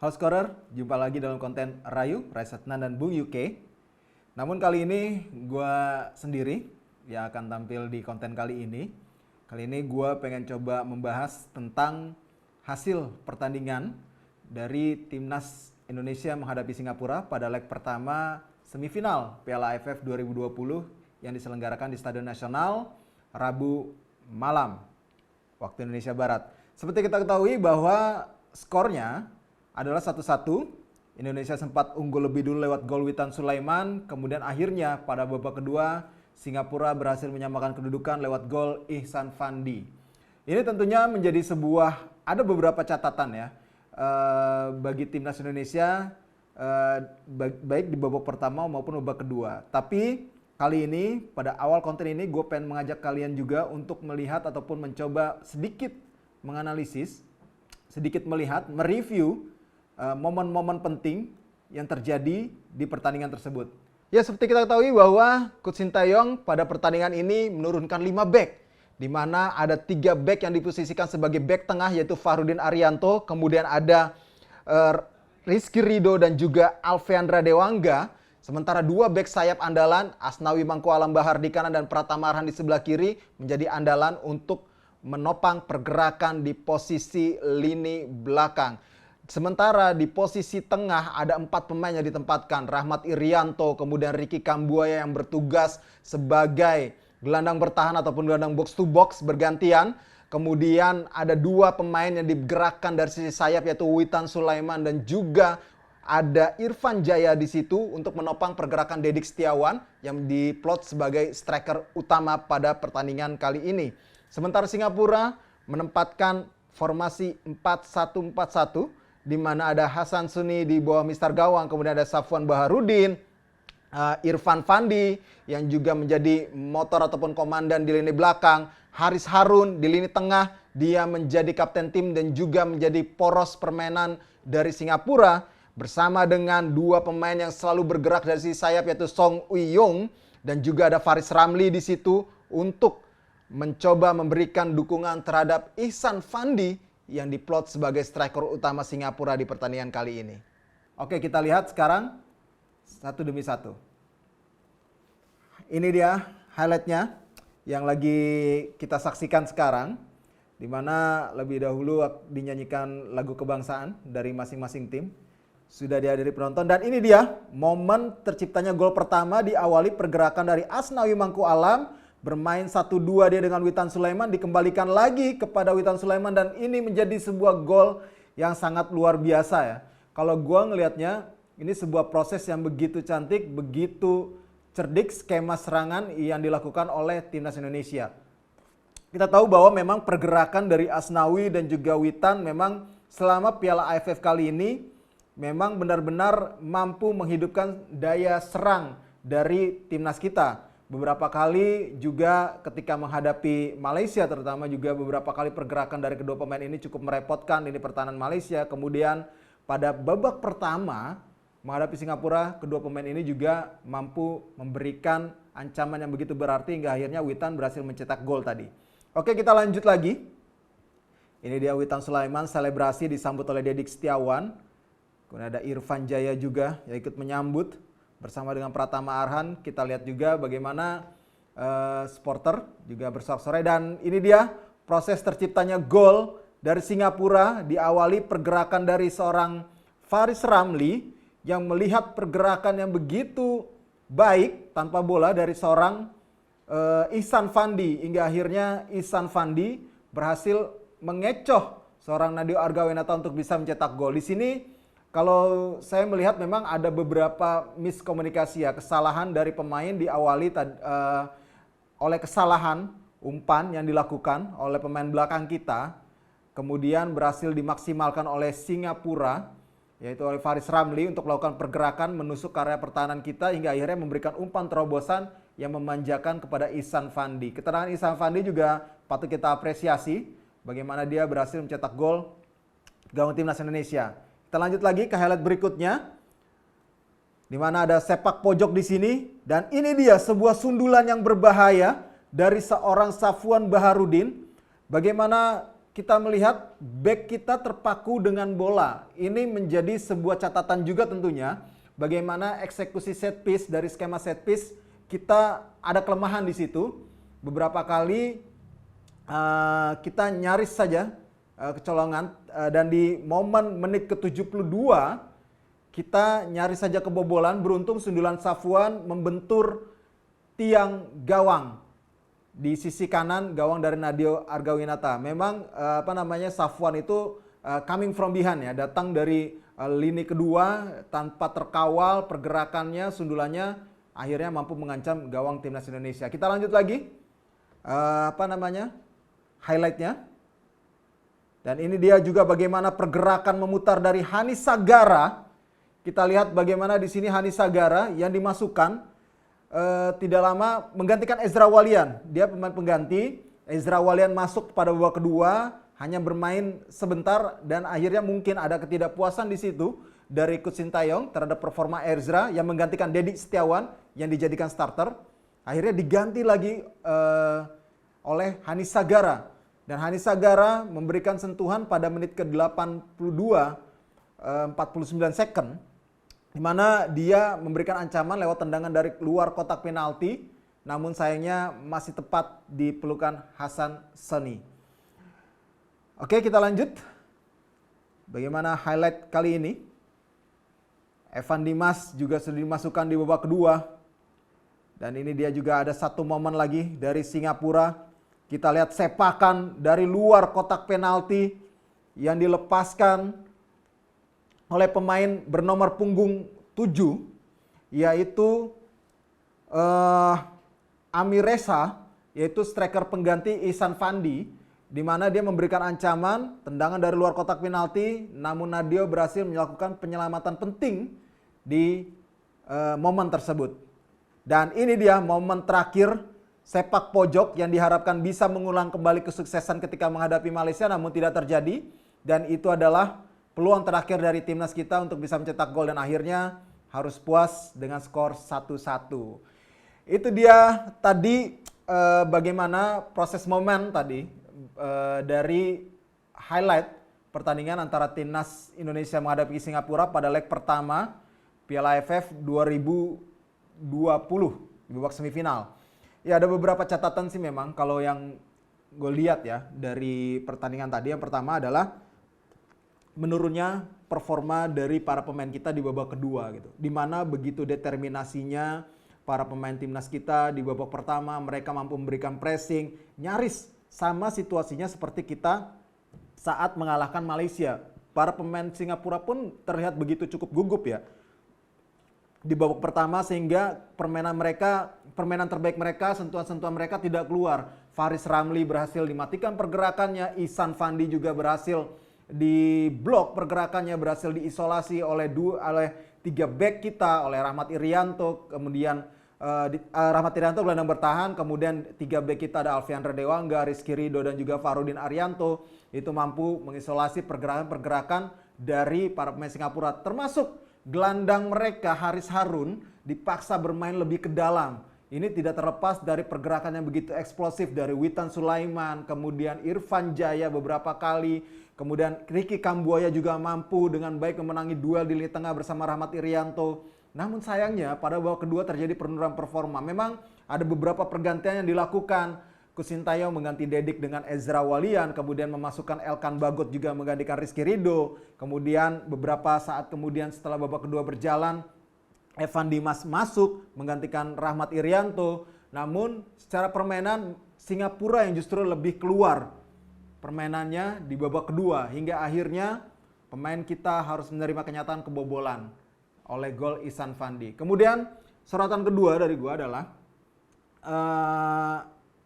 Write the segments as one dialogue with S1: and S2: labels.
S1: Halo Scorer, jumpa lagi dalam konten Rayu, Raisatnan dan Bung UK. Namun kali ini gue sendiri yang akan tampil di konten kali ini. Kali ini gue pengen coba membahas tentang hasil pertandingan dari Timnas Indonesia menghadapi Singapura pada leg pertama semifinal Piala AFF 2020 yang diselenggarakan di Stadion Nasional Rabu malam waktu Indonesia Barat. Seperti kita ketahui bahwa skornya adalah 1-1. Indonesia sempat unggul lebih dulu lewat gol Witan Sulaiman, kemudian akhirnya pada babak kedua Singapura berhasil menyamakan kedudukan lewat gol Ihsan Fandi. Ini tentunya menjadi ada beberapa catatan ya bagi timnas Indonesia baik di babak pertama maupun babak kedua. Tapi kali ini pada awal konten ini gue pengen mengajak kalian juga untuk melihat ataupun mencoba sedikit menganalisis, sedikit melihat, mereview momen-momen penting yang terjadi di pertandingan tersebut. Ya, seperti kita ketahui bahwa Coach Sintayong pada pertandingan ini menurunkan 5 back, di mana ada 3 back yang diposisikan sebagai back tengah yaitu Fahrudin Arianto, kemudian ada Rizky Ridho dan juga Alfeandra Dewangga. Sementara 2 back sayap andalan, Asnawi Mangku Alam Bahar di kanan dan Pratama Arhan di sebelah kiri menjadi andalan untuk menopang pergerakan di posisi lini belakang. Sementara di posisi tengah ada 4 pemain yang ditempatkan. Rahmat Irianto, kemudian Ricky Kambuaya yang bertugas sebagai gelandang bertahan ataupun gelandang box to box bergantian. Kemudian ada 2 pemain yang digerakkan dari sisi sayap yaitu Witan Sulaiman dan juga ada Irfan Jaya di situ untuk menopang pergerakan Dedik Setiawan yang diplot sebagai striker utama pada pertandingan kali ini. Sementara Singapura menempatkan formasi 4-1-4-1 di mana ada Hasan Suni di bawah Mister Gawang, kemudian ada Safwan Baharudin, Irfan Fandi yang juga menjadi motor ataupun komandan di lini belakang, Haris Harun di lini tengah, dia menjadi kapten tim dan juga menjadi poros permainan dari Singapura bersama dengan 2 pemain yang selalu bergerak dari sisi sayap yaitu Song Uiyong dan juga ada Faris Ramli di situ untuk mencoba memberikan dukungan terhadap Ihsan Fandi yang diplot sebagai striker utama Singapura di pertandingan kali ini. Oke, kita lihat sekarang satu demi satu. Ini dia highlightnya yang lagi kita saksikan sekarang, di mana lebih dahulu dinyanyikan lagu kebangsaan dari masing-masing tim. Sudah dihadiri penonton dan ini dia momen terciptanya gol pertama, diawali pergerakan dari Asnawi Mangku Alam. Bermain 1-2 dia dengan Witan Sulaiman, dikembalikan lagi kepada Witan Sulaiman dan ini menjadi sebuah gol yang sangat luar biasa ya. Kalau gue ngelihatnya ini sebuah proses yang begitu cantik, begitu cerdik skema serangan yang dilakukan oleh Timnas Indonesia. Kita tahu bahwa memang pergerakan dari Asnawi dan juga Witan memang selama Piala AFF kali ini memang benar-benar mampu menghidupkan daya serang dari Timnas kita. Beberapa kali juga ketika menghadapi Malaysia terutama juga beberapa kali pergerakan dari kedua pemain ini cukup merepotkan ini pertahanan Malaysia. Kemudian pada babak pertama menghadapi Singapura, kedua pemain ini juga mampu memberikan ancaman yang begitu berarti hingga akhirnya Witan berhasil mencetak gol tadi. Oke, kita lanjut lagi. Ini dia Witan Sulaiman selebrasi disambut oleh Dedik Setiawan. Kemudian ada Irfan Jaya juga yang ikut menyambut. Bersama dengan Pratama Arhan, kita lihat juga bagaimana supporter juga bersorak-sorai. Dan ini dia proses terciptanya gol dari Singapura, diawali pergerakan dari seorang Faris Ramli yang melihat pergerakan yang begitu baik tanpa bola dari seorang Ihsan Fandi. Hingga akhirnya Ihsan Fandi berhasil mengecoh seorang Nadeo Argawinata untuk bisa mencetak gol. Di sini kalau saya melihat memang ada beberapa miskomunikasi ya, kesalahan dari pemain diawali oleh kesalahan umpan yang dilakukan oleh pemain belakang kita, kemudian berhasil dimaksimalkan oleh Singapura, yaitu oleh Faris Ramli untuk melakukan pergerakan menusuk area pertahanan kita hingga akhirnya memberikan umpan terobosan yang memanjakan kepada Ihsan Fandi. Keterangan Ihsan Fandi juga patut kita apresiasi, bagaimana dia berhasil mencetak gol gawang Timnas Indonesia. Kita lanjut lagi ke highlight berikutnya, di mana ada sepak pojok di sini dan ini dia sebuah sundulan yang berbahaya dari seorang Safwan Baharudin. Bagaimana kita melihat back kita terpaku dengan bola. Ini menjadi sebuah catatan juga tentunya. Bagaimana eksekusi set piece dari skema set piece kita ada kelemahan di situ. Beberapa kali kita nyaris saja kecolongan dan di momen menit ke-72 kita nyaris saja kebobolan. Beruntung sundulan Safwan membentur tiang gawang di sisi kanan gawang dari Nadeo Argawinata. Memang Safwan itu coming from behind ya, datang dari lini kedua tanpa terkawal, pergerakannya, sundulannya akhirnya mampu mengancam gawang timnas Indonesia. Kita lanjut lagi highlightnya. Dan ini dia juga bagaimana pergerakan memutar dari Hanis Sagara. Kita lihat bagaimana di sini Hanis Sagara yang dimasukkan tidak lama menggantikan Ezra Walian. Dia pemain pengganti. Ezra Walian masuk pada babak kedua, hanya bermain sebentar dan akhirnya mungkin ada ketidakpuasan di situ dari Coach Sintayong terhadap performa Ezra yang menggantikan Dedi Setiawan yang dijadikan starter. Akhirnya diganti lagi oleh Hanis Sagara. Dan Hanis Sagara memberikan sentuhan pada menit ke-82, 49 second. Di mana dia memberikan ancaman lewat tendangan dari luar kotak penalti, namun sayangnya masih tepat di pelukan Hasan Sani. Oke, kita lanjut. Bagaimana highlight kali ini? Evan Dimas juga sudah dimasukkan di babak kedua. Dan ini dia juga ada satu momen lagi dari Singapura. Kita lihat sepakan dari luar kotak penalti yang dilepaskan oleh pemain bernomor punggung 7, yaitu Amir Reza, yaitu striker pengganti Ihsan Fandi, di mana dia memberikan ancaman tendangan dari luar kotak penalti, namun Nadeo berhasil melakukan penyelamatan penting di momen tersebut. Dan ini dia momen terakhir sepak pojok yang diharapkan bisa mengulang kembali kesuksesan ketika menghadapi Malaysia, namun tidak terjadi. Dan itu adalah peluang terakhir dari timnas kita untuk bisa mencetak gol dan akhirnya harus puas dengan skor 1-1. Itu dia tadi bagaimana proses momen tadi dari highlight pertandingan antara timnas Indonesia menghadapi Singapura pada leg pertama Piala AFF 2020 di babak semifinal. Ya, ada beberapa catatan sih memang kalau yang gue lihat ya dari pertandingan tadi. Yang pertama adalah menurunnya performa dari para pemain kita di babak kedua gitu. Dimana begitu determinasinya para pemain timnas kita di babak pertama, mereka mampu memberikan pressing, nyaris sama situasinya seperti kita saat mengalahkan Malaysia. Para pemain Singapura pun terlihat begitu cukup gugup ya di babak pertama, sehingga permainan terbaik mereka, sentuhan-sentuhan mereka tidak keluar. Faris Ramli berhasil dimatikan pergerakannya, Ihsan Fandi juga berhasil di blok pergerakannya, berhasil diisolasi oleh 3 back kita, oleh Rahmat Irianto, kemudian Rahmat Irianto gelandang bertahan, kemudian 3 back kita ada Alfiandra Dewangga, Rizky Ridho dan juga Farudin Arianto, itu mampu mengisolasi pergerakan-pergerakan dari para pemain Singapura, termasuk gelandang mereka Haris Harun dipaksa bermain lebih ke dalam. Ini tidak terlepas dari pergerakan yang begitu eksplosif dari Witan Sulaiman, kemudian Irfan Jaya beberapa kali, kemudian Ricky Kambuaya juga mampu dengan baik memenangi duel di lini tengah bersama Rahmat Irianto. Namun sayangnya pada babak kedua terjadi penurunan performa. Memang ada beberapa pergantian yang dilakukan. Coach Sintayong mengganti Dedik dengan Ezra Walian, kemudian memasukkan Elkan Bagot juga menggantikan Rizky Ridho. Kemudian beberapa saat kemudian setelah babak kedua berjalan, Evan Dimas masuk menggantikan Rahmat Irianto. Namun secara permainan Singapura yang justru lebih keluar permainannya di babak kedua, hingga akhirnya pemain kita harus menerima kenyataan kebobolan oleh gol Ihsan Fandi. Kemudian sorotan kedua dari gua adalah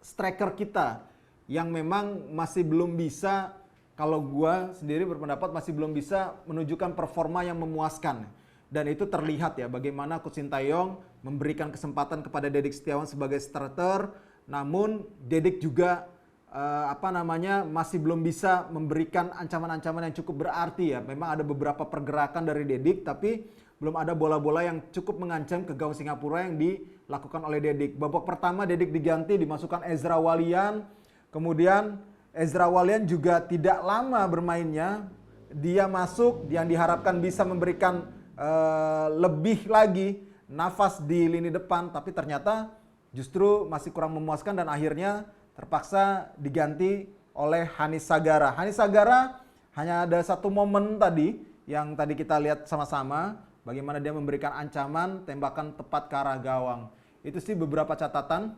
S1: striker kita yang memang masih belum bisa, kalau gua sendiri berpendapat masih belum bisa menunjukkan performa yang memuaskan. Dan itu terlihat ya bagaimana Coach Sintayong memberikan kesempatan kepada Dedik Setiawan sebagai starter, namun Dedik juga masih belum bisa memberikan ancaman-ancaman yang cukup berarti ya. Memang ada beberapa pergerakan dari Dedik, tapi belum ada bola-bola yang cukup mengancam ke gawang Singapura yang dilakukan oleh Dedik. Babak pertama Dedik diganti, dimasukkan Ezra Walian, kemudian Ezra Walian juga tidak lama bermainnya. Dia masuk yang diharapkan bisa memberikan lebih lagi nafas di lini depan, tapi ternyata justru masih kurang memuaskan dan akhirnya terpaksa diganti oleh Hanis Sagara. Hanis Sagara hanya ada satu momen tadi yang tadi kita lihat sama-sama, bagaimana dia memberikan ancaman tembakan tepat ke arah gawang. Itu sih beberapa catatan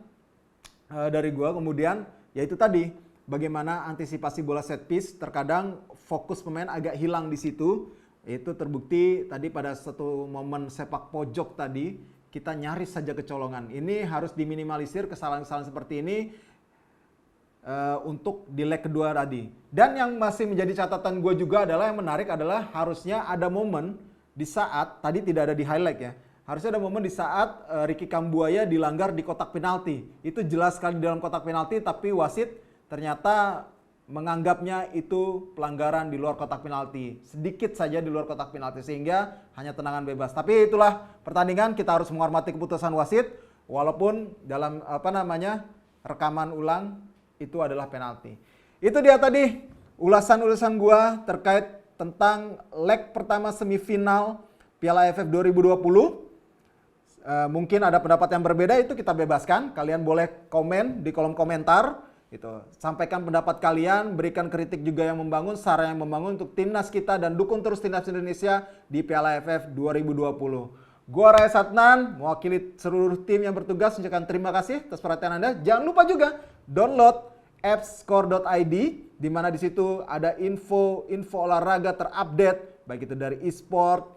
S1: dari gua. Kemudian yaitu tadi bagaimana antisipasi bola set piece, terkadang fokus pemain agak hilang di situ. Itu terbukti tadi pada satu momen sepak pojok tadi kita nyaris saja kecolongan. Ini harus diminimalisir kesalahan-kesalahan seperti ini untuk di leg kedua tadi. Dan yang masih menjadi catatan gue juga adalah yang menarik adalah harusnya ada momen di saat tadi tidak ada di highlight ya. Harusnya ada momen di saat Ricky Kambuaya dilanggar di kotak penalti. Itu jelas sekali di dalam kotak penalti, tapi wasit ternyata menganggapnya itu pelanggaran di luar kotak penalti. Sedikit saja di luar kotak penalti sehingga hanya tendangan bebas. Tapi itulah pertandingan, kita harus menghormati keputusan wasit walaupun dalam rekaman ulang itu adalah penalti. Itu dia tadi ulasan-ulasan gua terkait tentang leg pertama semifinal Piala AFF 2020. Mungkin ada pendapat yang berbeda, itu kita bebaskan. Kalian boleh komen di kolom komentar. Sampaikan pendapat kalian, berikan kritik juga yang membangun, saran yang membangun untuk timnas kita, dan dukung terus timnas Indonesia di Piala AFF 2020. Gua Raya Satnan, mewakili seluruh tim yang bertugas, mengucapkan terima kasih atas perhatian Anda. Jangan lupa juga download apps score.id, di mana di situ ada info olahraga terupdate, baik itu dari e-sport,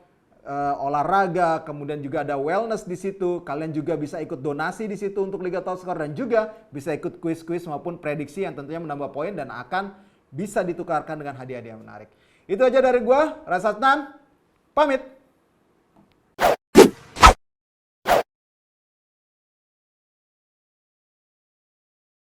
S1: olahraga, kemudian juga ada wellness di situ. Kalian juga bisa ikut donasi di situ untuk Liga Top Score, dan juga bisa ikut kuis-kuis maupun prediksi yang tentunya menambah poin dan akan bisa ditukarkan dengan hadiah-hadiah menarik. Itu aja dari gua, Raya Satnan, pamit.